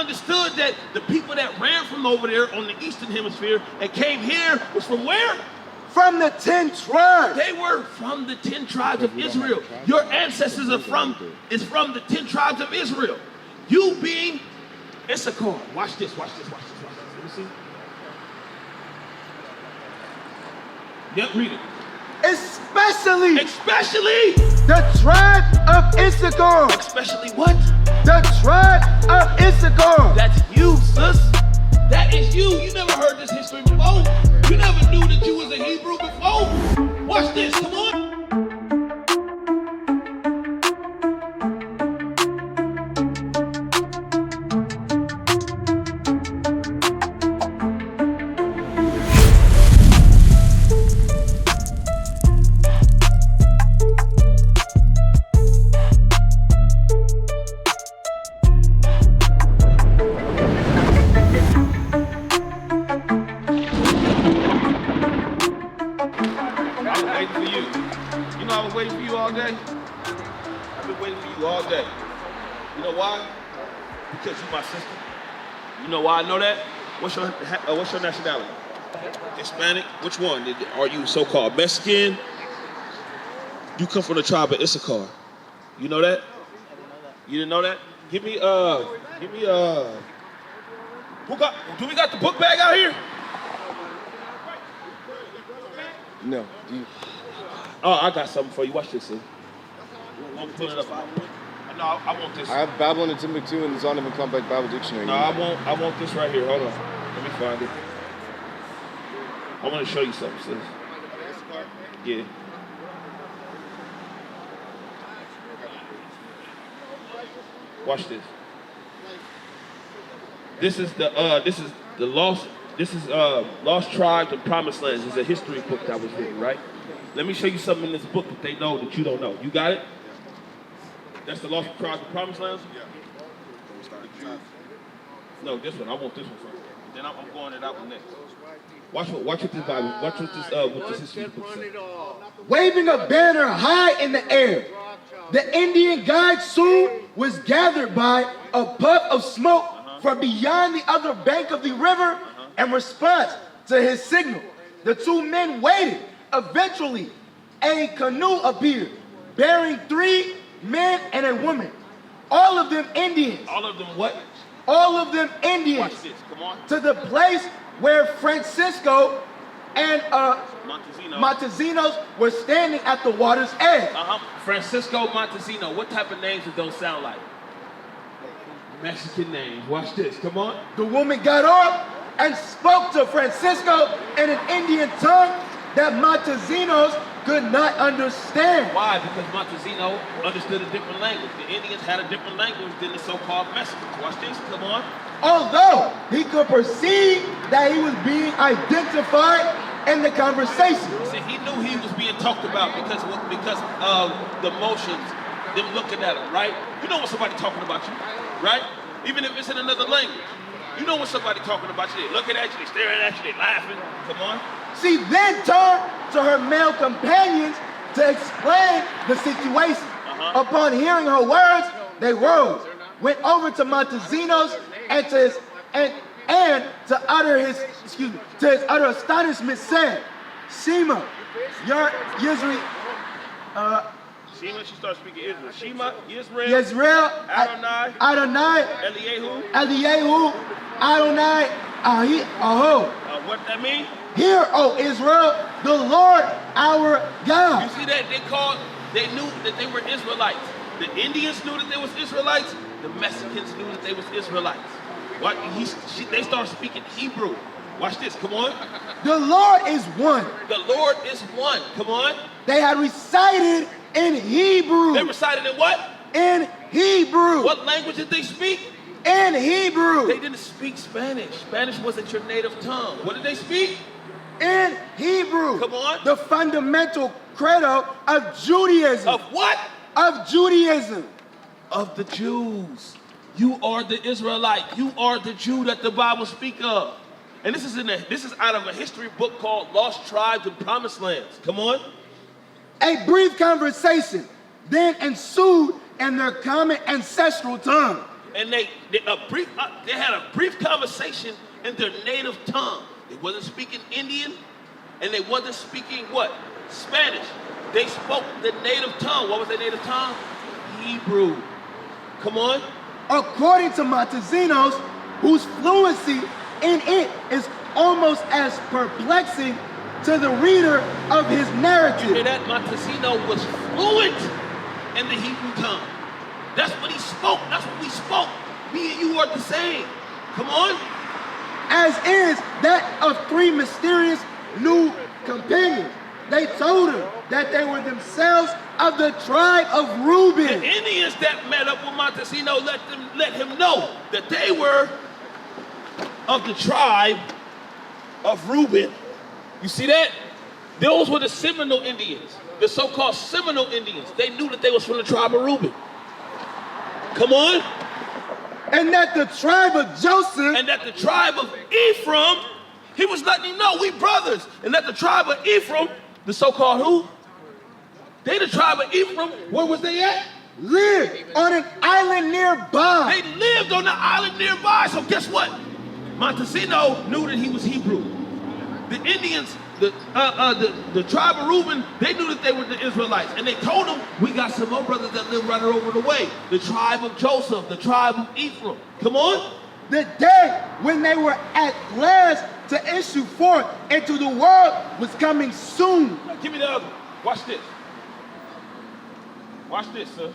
understood that the people that ran from over there on the eastern hemisphere and came here was from where? From the 10 tribes. They were from the 10 tribes of Israel. Your ancestors are from the 10 tribes of Israel. You being Issachar. Watch this, watch this, watch this, watch this. Let me see. Yep, read it. Especially the tribe of Issachar. Especially what? The tribe of Issachar. That's you, sis. That is you. You never heard this history before. You never knew that you was a Hebrew before. Watch this. Come on. Because you my sister. You know why I know that? What's your nationality? Hispanic? Which one? Are you so-called Mexican? You come from the tribe of Issachar. You know that? You didn't know that? Do we got the book bag out here? No. Oh, I got something for you. Watch this, see. I'm pulling it up. No, I want this. I have Babylon and Timbuktu and the Zondervan Compact Bible Dictionary. No, I want this right here. Hold on. Let me find it. I want to show you something, sis. Yeah. Watch this. This is the Lost Tribes and Promised Lands. It's a history book that was written, right? Let me show you something in this book that they know that you don't know. You got it? That's the Lost Tribes and Promised Lands? Yeah. No, this one. I want this one first. Then I'm going to that one next. Watch what this Bible. Watch what this history book says. Waving a banner high in the air, the Indian guide soon was gathered by a puff of smoke from beyond the other bank of the river. In response to his signal, the two men waited. Eventually, a canoe appeared, bearing 3 men and a woman. All of them Indians. All of them what? All of them Indians. Watch this, come on. To the place where Francisco and Montezinos were standing at the water's edge. Francisco, Montezino. What type of names it don't sound like? Mexican names. Watch this, come on. The woman got up and spoke to Francisco in an Indian tongue that Montezinos could not understand. Why? Because Montezino understood a different language. The Indians had a different language than the so-called Mexicans. Watch this, come on. Although he could perceive that he was being identified in the conversation. See, he knew he was being talked about because of the motions, them looking at him, right? You know when somebody talking about you, right? Even if it's in another language. You know when somebody talking about you, they looking at you, they staring at you, they laughing. Come on. She then turned to her male companions to explain the situation. Upon hearing her words, they rose, went over to Montezinos and to his utter astonishment said, Shema, your Israel. Shema, she started speaking Israel. Shema, Israel, Adonai, Eliyahu, Adonai, Aho. What that mean? Hear, O Israel, the Lord our God. You see that? They knew that they were Israelites. The Indians knew that they was Israelites. The Mexicans knew that they was Israelites. What? They started speaking Hebrew. Watch this, come on. The Lord is one. The Lord is one, come on. They had recited in Hebrew. They recited in what? In Hebrew. What language did they speak? In Hebrew. They didn't speak Spanish. Spanish wasn't your native tongue. What did they speak? In Hebrew. Come on. The fundamental credo of Judaism. Of what? Of Judaism. Of the Jews. You are the Israelite. You are the Jew that the Bible speaks of. And this is out of a history book called Lost Tribes and Promised Lands. Come on. A brief conversation then ensued in their common ancestral tongue. And they had a brief conversation in their native tongue. They wasn't speaking Indian, and they wasn't speaking what? Spanish. They spoke the native tongue. What was their native tongue? Hebrew. Come on. According to Montesinos, whose fluency in it is almost as perplexing to the reader of his narrative. You hear that? Montesino was fluent in the Hebrew tongue. That's what he spoke. That's what we spoke. Me and you are the same. Come on. As is that of three mysterious new companions. They told him that they were themselves of the tribe of Reuben. The Indians that met up with Montesino let him know that they were of the tribe of Reuben. You see that? Those were the Seminole Indians, the so-called Seminole Indians. They knew that they was from the tribe of Reuben. Come on. And that the tribe of Joseph. And that the tribe of Ephraim, he was letting him know, we brothers. And that the tribe of Ephraim, the so-called who? They the tribe of Ephraim. Where was they at? Lived on an island nearby. They lived on the island nearby. So guess what? Montesino knew that he was Hebrew. The Indians, the tribe of Reuben, they knew that they were the Israelites. And they told them, we got some more brothers that live right over the way. The tribe of Joseph, the tribe of Ephraim. Come on. The day when they were at last to issue forth into the world was coming soon. Give me the other one. Watch this. Watch this, sir.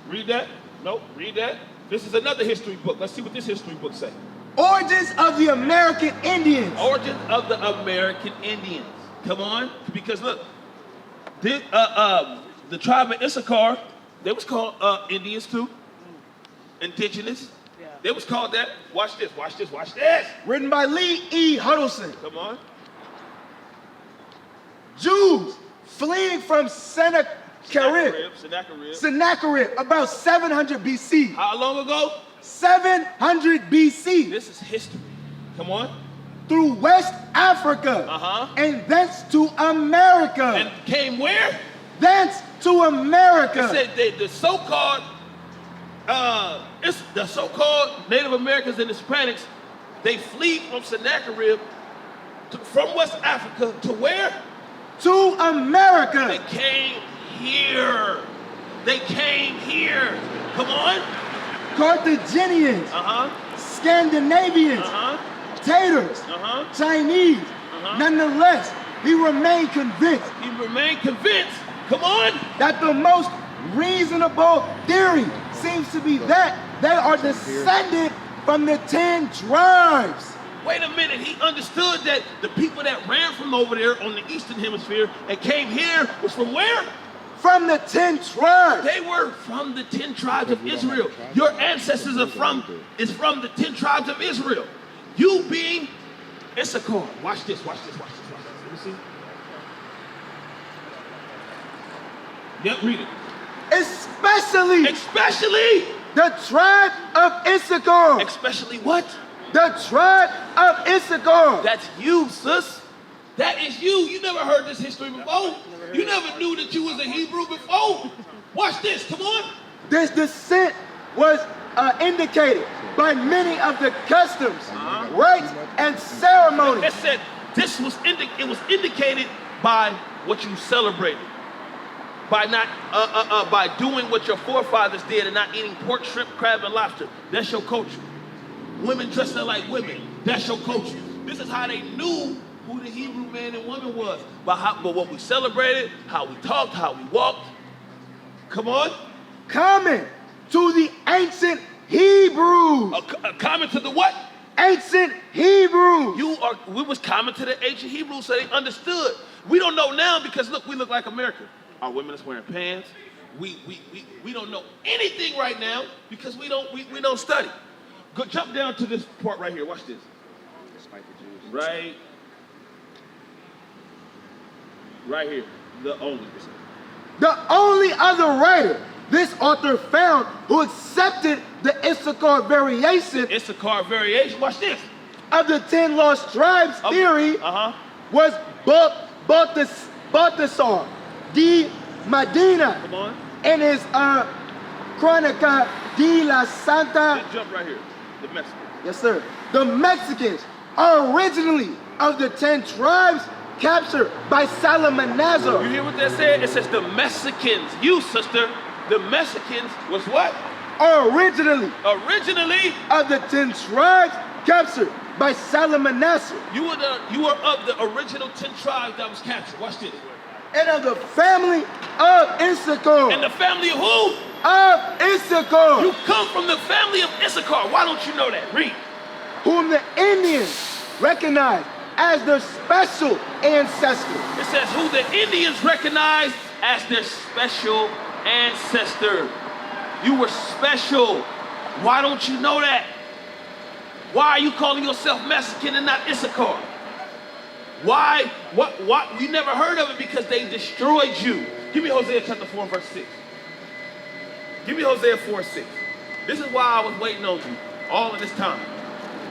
Read that. Nope, read that. This is another history book. Let's see what this history book says. Origins of the American Indians. Origins of the American Indians. Come on. Because look, the tribe of Issachar, they was called Indians too. Indigenous. Yeah. They was called that. Watch this, watch this, watch this. Written by Lee E. Huddleston. Come on. Jews fleeing from Sennacherib about 700 BC. How long ago? 700 BC. This is history. Come on. Through West Africa. And thence to America. And came where? Thence to America. It said the so-called Native Americans and Hispanics, they flee from Sennacherib from West Africa to where? To America. They came here. They came here. Come on. Carthaginians, Scandinavians, Tatars, Chinese. Nonetheless, he remained convinced. He remained convinced. Come on. That the most reasonable theory seems to be that they are descended from the 10 tribes. Wait a minute, he understood that the people that ran from over there on the eastern hemisphere and came here was from where? From the 10 tribes. They were from the 10 tribes of Israel. Your ancestors are from the 10 tribes of Israel. You being Issachar. Watch this, watch this, watch this, watch this. Let me see. Yep, read it. Especially the tribe of Issachar. Especially what? The tribe of Issachar. That's you, sis. That is you. You never heard this history before. You never knew that you was a Hebrew before. Watch this. Come on. This descent was indicated by many of the customs, rites, and ceremonies. It said this was indicated by what you celebrated. By not by doing what your forefathers did and not eating pork, shrimp, crab, and lobster. That's your culture. Women dressing like women. That's your culture. This is how they knew who the Hebrew man and woman was. By what we celebrated, how we talked, how we walked. Come on. Common to the ancient Hebrews. Common to the what? Ancient Hebrews. We was common to the ancient Hebrews, so they understood. We don't know now because look, we look like America. Our women is wearing pants. We don't know anything right now because we don't study. Go jump down to this part right here. Watch this. Right here. The only other writer this author found who accepted the Issachar variation. Watch this. Of the 10 lost tribes theory was Balthasar de Medina in his Crónica de la Santa. Just jump right here. The Mexicans. Yes, sir. The Mexicans are originally of the 10 tribes captured by Salmanazar. You hear what that said? It says the Mexicans. You, sister, the Mexicans was what? Originally Originally, of the 10 tribes captured by Salmanazar. you were of the original 10 tribes that was captured. Watch this. And of the family of Issachar. And the family of who? Of Issachar. You come from the family of Issachar. Why don't you know that? Read. Whom the Indians recognize as their special ancestor. It says who the Indians recognize as their special ancestor. You were special. Why don't you know that? Why are you calling yourself Mexican and not Issachar? Why? What? You never heard of it because they destroyed you. Give me Hosea chapter 4 and verse 6. Give me Hosea 4 and 6. This is why I was waiting on you all of this time.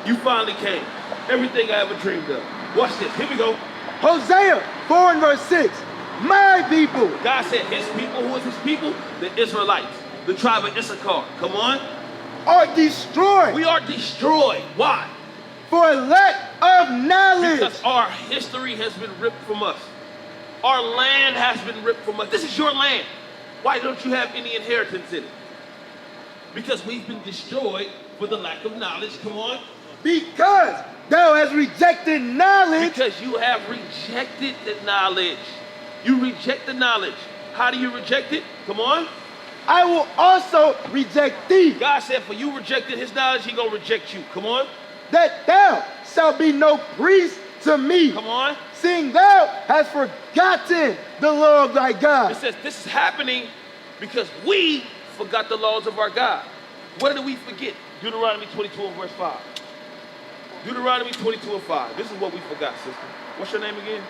You finally came. Everything I ever dreamed of. Watch this. Here we go. Hosea 4 and verse 6. My people. God said his people. Who is his people? The Israelites. The tribe of Issachar. Come on. Are destroyed. We are destroyed. Why? For lack of knowledge. Because our history has been ripped from us. Our land has been ripped from us. This is your land. Why don't you have any inheritance in it? Because we've been destroyed for the lack of knowledge. Come on. Because thou hast rejected knowledge. Because you have rejected the knowledge. You reject the knowledge. How do you reject it? Come on. I will also reject thee. God said for you rejected his knowledge, he gonna reject you. Come on. That thou shalt be no priest to me. Come on. Seeing thou hast forgotten the law of thy God. It says this is happening because we forgot the laws of our God. What did we forget? Deuteronomy 22 and verse 5. Deuteronomy 22 and 5. This is what we forgot, sister. What's your name again?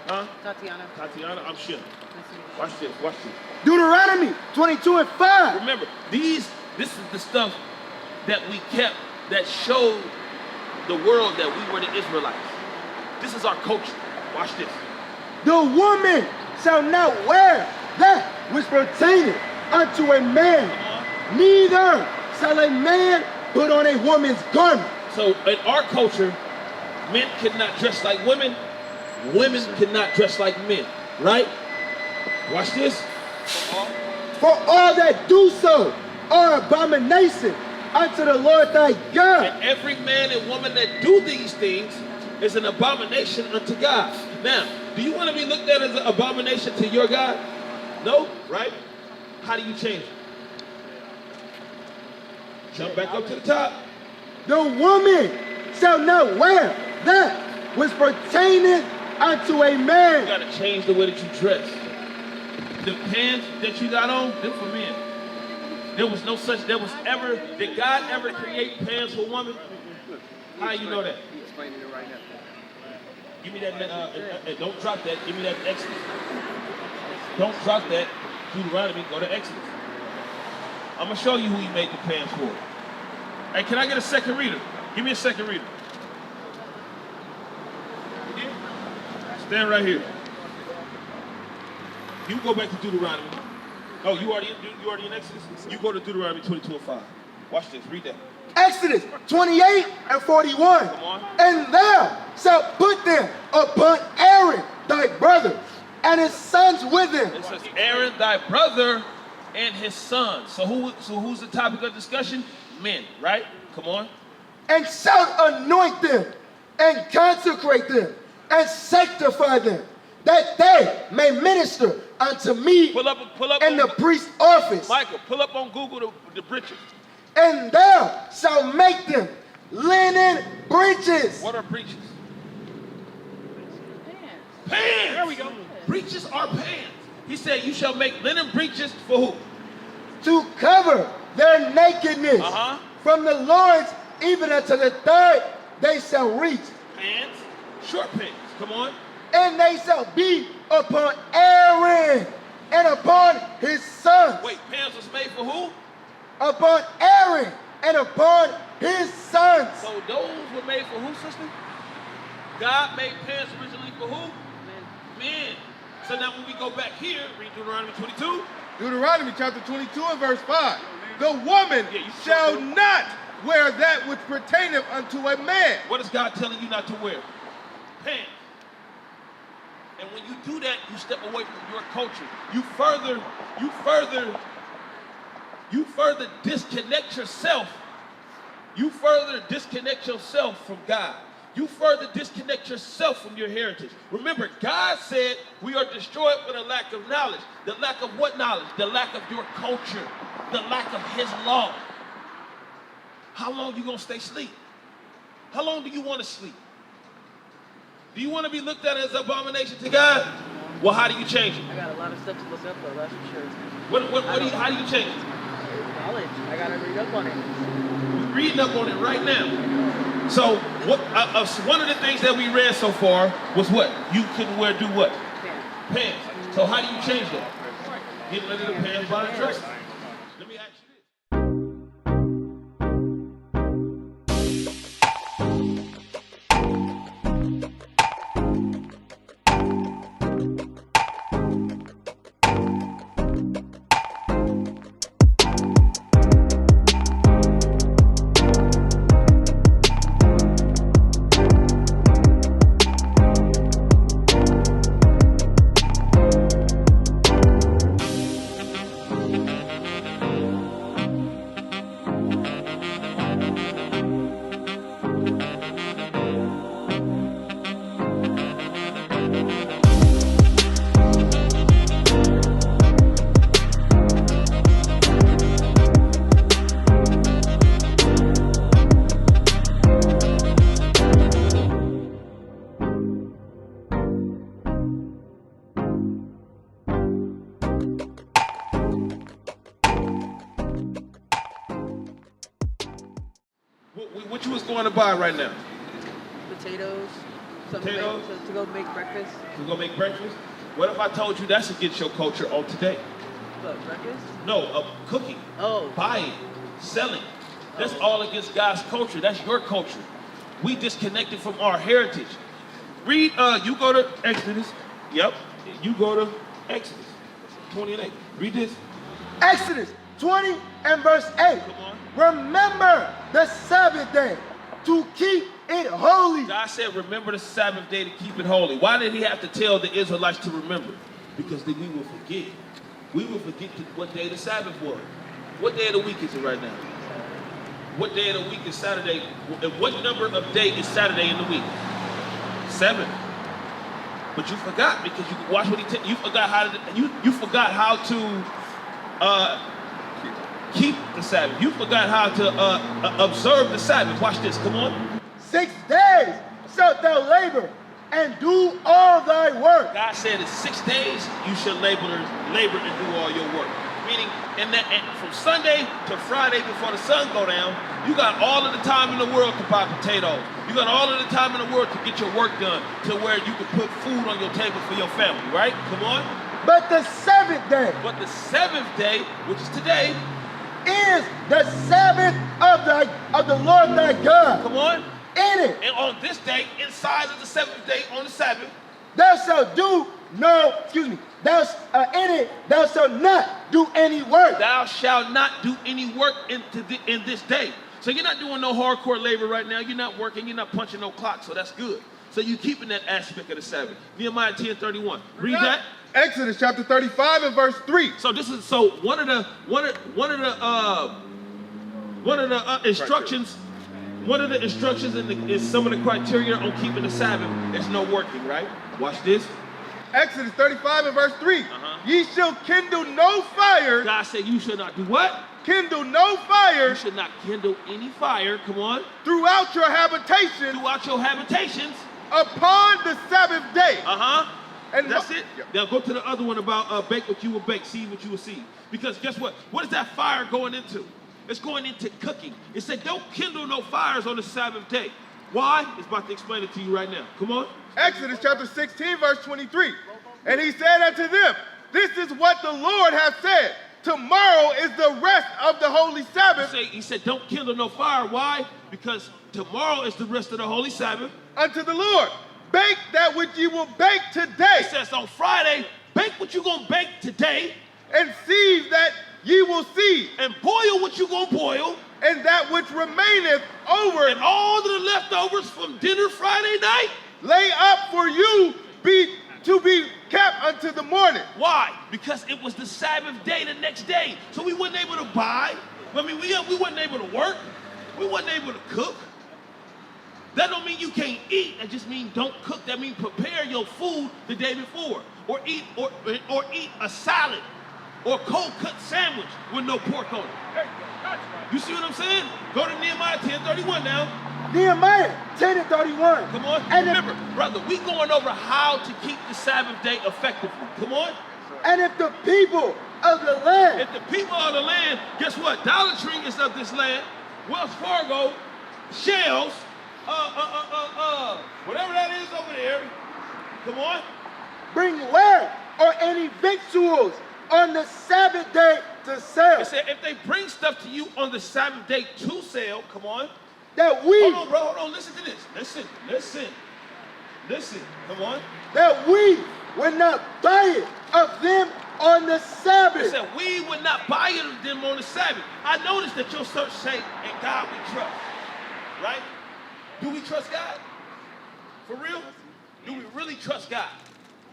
Huh? Tatiana. Tatiana, I'm Shem. Watch this, watch this. Deuteronomy 22 and 5. Remember, this is the stuff that we kept that showed the world that we were the Israelites. This is our culture. Watch this. The woman shall not wear that which pertaineth unto a man, neither shall a man put on a woman's garment. So in our culture, men cannot dress like women. Women cannot dress like men, right? Watch this. For all that do so are abomination unto the Lord thy God. And every man and woman that do these things is an abomination unto God. Now, do you want to be looked at as an abomination to your God? No, right? How do you change it? Jump back up to the top. The woman shall not wear that which pertaineth unto a You man. got to change the way that you dress. The pants that you got on, they're for men. There was no such, did God ever create pants for women? How you know that? He's explaining it right now. Give me that, don't drop that, give me that Exodus. Don't drop that, Deuteronomy, go to Exodus. I'm gonna show you who he made the pants for. Hey, can I get a second reader? Give me a second reader. Stand right here. You go back to Deuteronomy. Oh, you already in Exodus? You go to Deuteronomy 22 and 5. Watch this, read that. Exodus 28 and 41. Come on. And thou shalt put them upon Aaron thy brother and his sons with him. It says Aaron thy brother and his sons. So who's the topic of discussion? Men, right? Come on. And shalt anoint them and consecrate them and sanctify them, that they may minister unto me Pull up in the priest's office. Michael, pull up on Google the breeches. And thou shalt make them linen breeches. What are breeches? Pants. Pants. There we go. Breeches are pants. He said you shall make linen breeches for who? To cover their nakedness from the loins even unto the thigh they shall reach. Pants, short pants. Come on. And they shall be upon Aaron and upon his sons. Wait, pants was made for who? Upon Aaron and upon his sons. So those were made for who, sister? God made pants originally for who? Men. So now when we go back here, read Deuteronomy 22. Deuteronomy chapter 22 and verse 5. The woman shall not wear that which pertaineth unto a man. What is God telling you not to wear? Pants. And when you do that, you step away from your culture. You further disconnect yourself. You further disconnect yourself from God. You further disconnect yourself from your heritage. Remember, God said we are destroyed for the lack of knowledge. The lack of what knowledge? The lack of your culture. The lack of his law. How long you gonna stay asleep? How long do you want to sleep? Do you want to be looked at as abomination to God? Well, how do you change it? I got a lot of stuff to look up though, that's for sure. How do you change it? Knowledge. I gotta read up on it. We're reading up on it right now. So one of the things that we read so far was what? You couldn't wear do what? Pants. So how do you change that? Get rid of the pants by the dress. Let me ask you this. What you was going to buy right now? Potatoes. Potatoes? To go make breakfast. You gonna make breakfast? What if I told you that's against your culture on today? What, breakfast? No, cooking, Oh. buying, selling. That's all against God's culture. That's your culture. We disconnected from our heritage. Read, you go to Exodus. Yep, you go to Exodus 20 and 8. Read this. Exodus 20 and verse 8. Come on. Remember the Sabbath day to keep it holy. God said, remember the Sabbath day to keep it holy. Why did he have to tell the Israelites to remember? Because then we will forget. We will forget what day the Sabbath was. What day of the week is it right now? What day of the week is Saturday? And what number of day is Saturday in the week? 7. But you forgot because you watch what you forgot how to you forgot how to keep the Sabbath. You forgot how to observe the Sabbath. Watch this. Come on. 6 days shalt thou labor and do all thy work. God said in 6 days you should labor and do all your work. Meaning, and from Sunday to Friday before the sun go down, you got all of the time in the world to buy potatoes. You got all of the time in the world to get your work done to where you can put food on your table for your family, right? Come on. But the seventh day But the 7th day, which is today, is the Sabbath of the Lord thy God. come on. In it And on this day, inside of the 7th day, on the Sabbath, thou shalt do no, excuse me, in it thou shalt not do any work. thou shalt not do any work in this day. So you're not doing no hardcore labor right now. You're not working. You're not punching no clock. So that's good. So you're keeping that aspect of the Sabbath. Nehemiah 10:31. Read that. Exodus chapter 35 and verse 3. So this is one of the instructions. One of the instructions is some of the criteria on keeping the Sabbath is no working. Right? Watch this. Exodus 35 and verse 3. Uh-huh. Ye shall kindle no fire. God said you should not do what? Kindle no You fire should not kindle any fire. Come on. throughout your habitation Throughout your habitations. upon the Sabbath day. Uh-huh. And That's it. Yep. Now go to the other one about bake what you will bake, see what you will see. Because guess what? What is that fire going into? It's going into cooking. It said don't kindle no fires on the Sabbath day. Why? It's about to explain it to you right now. Come on. Exodus chapter 16 verse 23. And he said unto them, this is what the Lord hath said. Tomorrow is the rest of the holy Sabbath He said don't kindle no fire. Why? Because tomorrow is the rest of the holy Sabbath. unto the Lord. Bake that which ye will bake today. It says on Friday, bake what you're going to bake today. and seethe that ye will seethe, and boil what you gonna boil, and that which remaineth over and all of the leftovers from dinner Friday night. lay up for you to be kept unto the morning. Why? Because it was the Sabbath day the next day. So we wasn't able to buy. I mean, we wasn't able to work. We wasn't able to cook. That don't mean you can't eat. That just means don't cook. That means prepare your food the day before. Or eat a salad or cold cut sandwich with no pork on it. You see what I'm saying? Go to Nehemiah 10:31 now. Nehemiah 10 and 31. Come on. And remember, brother, we going over how to keep the Sabbath day effectively. Come on. And if the people of the land, If the people of the land, guess what? Dollar Tree is of this land. Wells Fargo, Shells, whatever that is over there. Come on. bring ware or any victuals on the Sabbath day to sell, It said if they bring stuff to you on the Sabbath day to sell, come on. that we Hold on, bro. Hold on. Listen to this. Listen. Come on. that we would not buy it of them on the It Sabbath. said we would not buy it of them on the Sabbath. I noticed that your search say, "In God we trust." Right? Do we trust God? For real? Do we really trust God?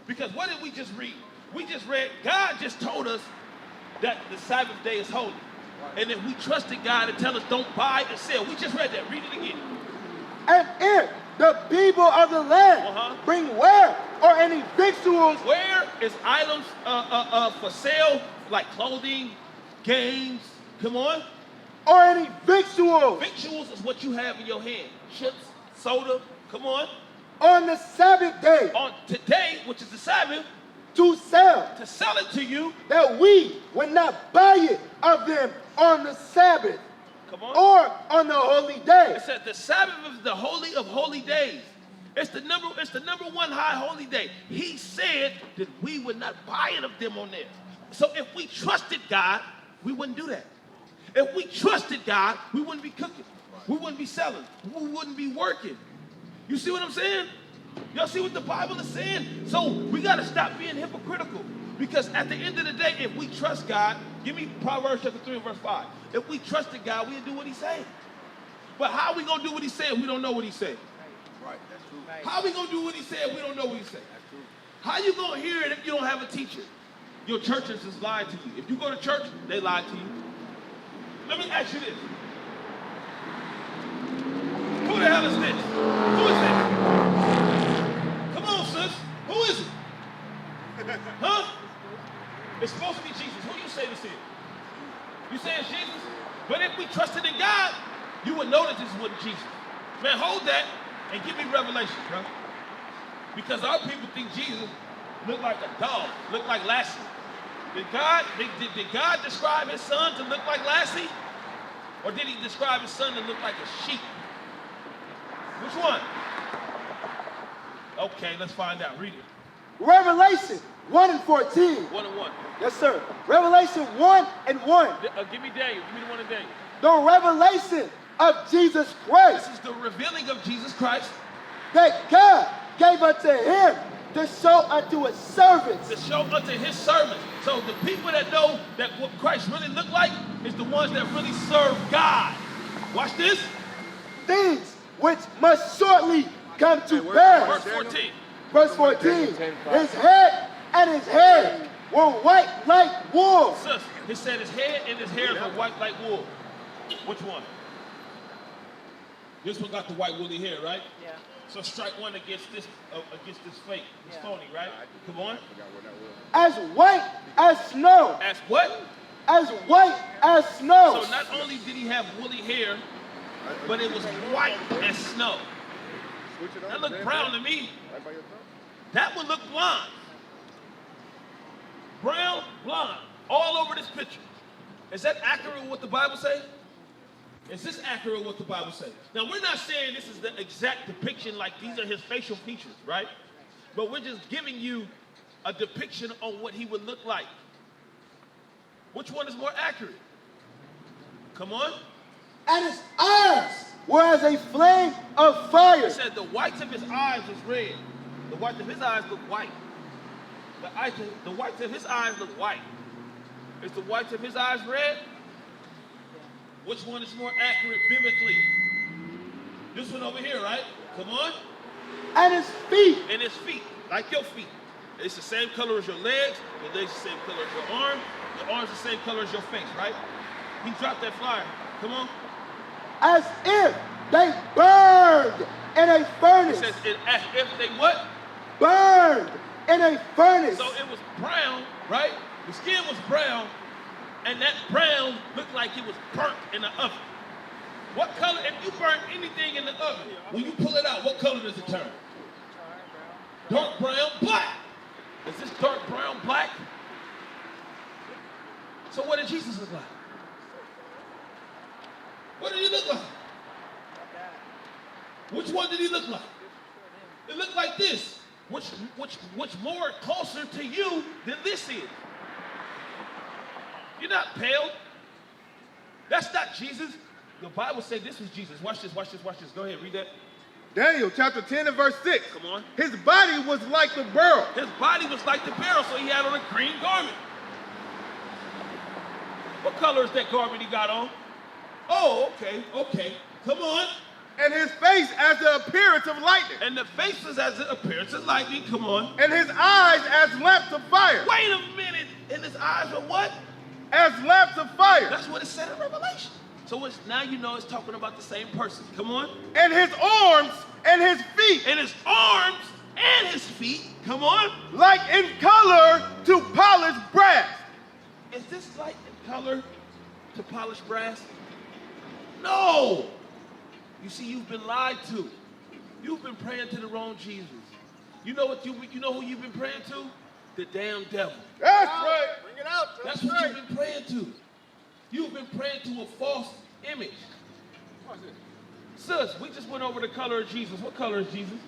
Because what did we just read? We just read, God just told us that the Sabbath day is holy. And if we trusted God and tell us don't buy and sell, we just read that. Read it again. And if the people of the land bring ware or any victuals, Where is items for sale, like clothing, games? Come on. or any victuals Victuals is what you have in your hand. Chips, soda, come on. on the Sabbath day On today, which is the Sabbath, to sell, to sell it to you, that we would not buy it of them on the Sabbath come on. or on the holy day. It said the Sabbath is the holy of holy days. It's the number one high holy day. He said that we would not buy it of them on there. So if we trusted God, we wouldn't do that. If we trusted God, we wouldn't be cooking. We wouldn't be selling. We wouldn't be working. You see what I'm saying? Y'all see what the Bible is saying? So we got to stop being hypocritical. Because at the end of the day, if we trust God, give me Proverbs chapter 3 and verse 5. If we trusted God, we'd do what he said. But how are we going to do what he said? We don't know what he said. Right, that's true. How are we going to do what he said? We don't know what he said. How you going to hear it if you don't have a teacher? Your churches is lying to you. If you go to church, they lie to you. Let me ask you this. Who the hell is this? Who is this? Come on, sis. Who is it? Huh? It's supposed to be Jesus. Who you say this is? You say it's Jesus? But if we trusted in God, you would know that this wasn't Jesus. Man, hold that and give me revelation, bro. Because our people think Jesus looked like a dog, looked like Lassie. Did God describe his son to look like Lassie? Or did he describe his son to look like a sheep? Which one? Okay, let's find out. Read it. Revelation 1 and 14. 1 and 1. Yes, sir. Revelation 1 and 1. Give me Daniel. Give me the one in Daniel. The revelation of Jesus Christ This is the revealing of Jesus Christ that God gave unto him to show unto his servants. to show unto his servants. So the people that know that what Christ really looked like is the ones that really serve God. Watch this. Things which must shortly come to pass. Verse 14. Verse 14. His head and his hair were white like wool. Sis, he said his head and his hair were white like wool. Which one? This one got the white woolly hair, right? Yeah. So strike one against this fake. It's phony, right? Come on. As white as snow. As what? As white as snow. So not only did he have woolly hair, but it was white as snow. That looked brown to me. That would look blonde. Brown, blonde, all over this picture. Is that accurate with what the Bible says? Is this accurate with what the Bible says? Now, we're not saying this is the exact depiction, like these are his facial features, right? But we're just giving you a depiction on what he would look like. Which one is more accurate? Come on. And his eyes were as a flame of fire. It said the whites of his eyes was red. The whites of his eyes look white. The whites of his eyes look white. Is the whites of his eyes red? Which one is more accurate biblically? This one over here, right? Come on. And his feet. And his feet, like your feet. It's the same color as your legs. Your legs the same color as your arm. Your arm's the same color as your face, right? He dropped that flyer. Come on. As if they burned in a furnace. It says, as if they what? Burned in a furnace. So it was brown, right? The skin was brown, and that brown looked like it was burnt in the oven. What color, if you burn anything in the oven, when you pull it out, what color does it turn? Dark brown, black. Is this dark brown, black? So what did Jesus look like? What did he look like? Which one did he look like? It looked like this. Which more closer to you than this is? You're not pale. That's not Jesus. The Bible said this was Jesus. Watch this, watch this, watch this. Go ahead, read that. Daniel chapter 10 and verse 6. Come on. His body was like the beryl. His body was like the beryl, so he had on a green garment. What color is that garment he got on? Oh, okay. Come on. And his face as the appearance of lightning. And the face was as the appearance of lightning. Come on. And his eyes as lamps of fire. Wait a minute. And his eyes were what? As lamps of fire. That's what it said in Revelation. So now you know it's talking about the same person. Come on. And his arms and his feet. And his arms and his feet. Come on. Like in color to polished brass. Is this like in color to polished brass? No. You see, you've been lied to. You've been praying to the wrong Jesus. You know what? You know who you've been praying to? The damn devil. That's right. Bring it out. That's what you've been praying to. You've been praying to a false image. Sis, we just went over the color of Jesus. What color is Jesus?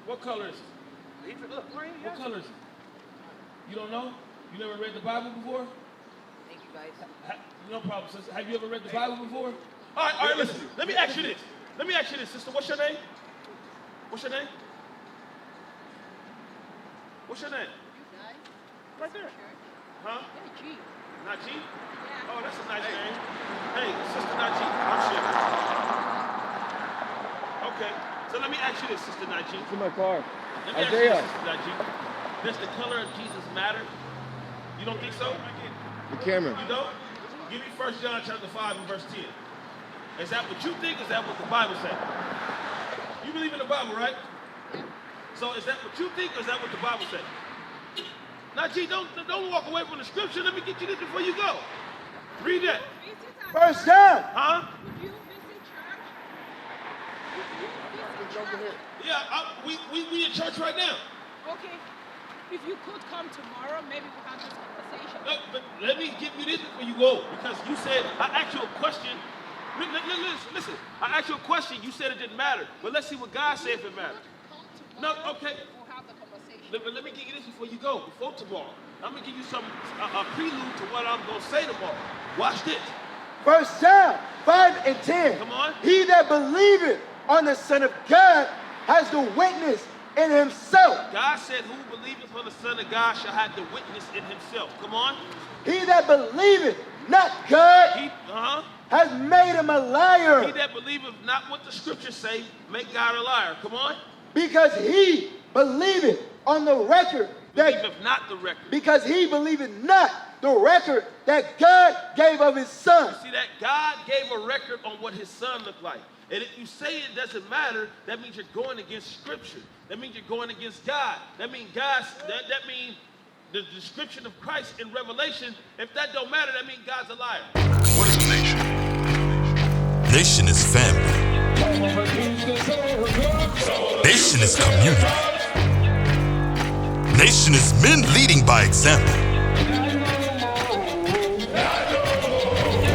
What color is it? What color is it? You don't know? You never read the Bible before? Thank you, guys. No problem, sister. Have you ever read the Bible before? All right, listen. Let me ask you this. Sister. What's your name? What's your name? What's your name? Right there. Huh? G. Najee? Yeah. Oh, that's a nice name. Hey, Sister Najee, I'm Shem. Okay, so let me ask you this, Sister Najee. It's in my car. Let me ask you this, Sister Najee. Does the color of Jesus matter? You don't think so? The camera. You don't? Give me 1 John chapter 5 and verse 10. Is that what you think? Is that what the Bible says? You believe in the Bible, right? So is that what you think, or is that what the Bible says? Now, G, don't walk away from the scripture. Let me get you this before you go. Read that. 1 John. Huh? Would you visit church? We in church right now. Okay. If you could come tomorrow, maybe we'll have this conversation. No, but let me give you this before you go, because you said, I asked you a question. Listen, I asked you a question. You said it didn't matter. But let's see what God said if it matters. No, okay. We'll have the conversation. But let me give you this before you go, before tomorrow. I'm going to give you a prelude to what I'm going to say tomorrow. Watch this. 1 John 5 and 10. Come on. He that believeth on the Son of God has the witness in himself. God said, who believeth on the Son of God shall have the witness in himself. Come on. He that believeth not God has made him a liar. He that believeth not what the scriptures say, make God a liar. Come on. Because he believeth on the record Believeth not the record. Because he believeth not the record that God gave of his son. You see that? God gave a record on what his son looked like. And if you say it doesn't matter, that means you're going against scripture. That means you're going against God. That means that means the description of Christ in Revelation. If that don't matter, that means God's a liar. What is a nation? Nation is family. Nation is community. Nation is men leading by example.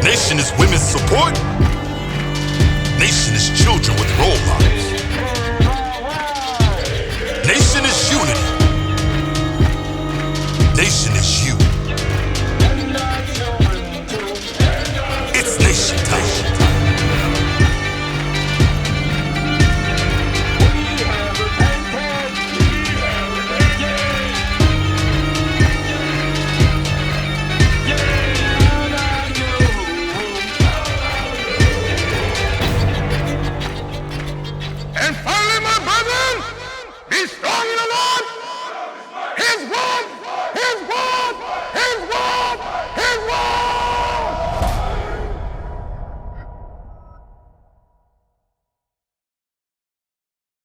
Nation is women's support. Nation is children with role models. Nation is unity. Nation is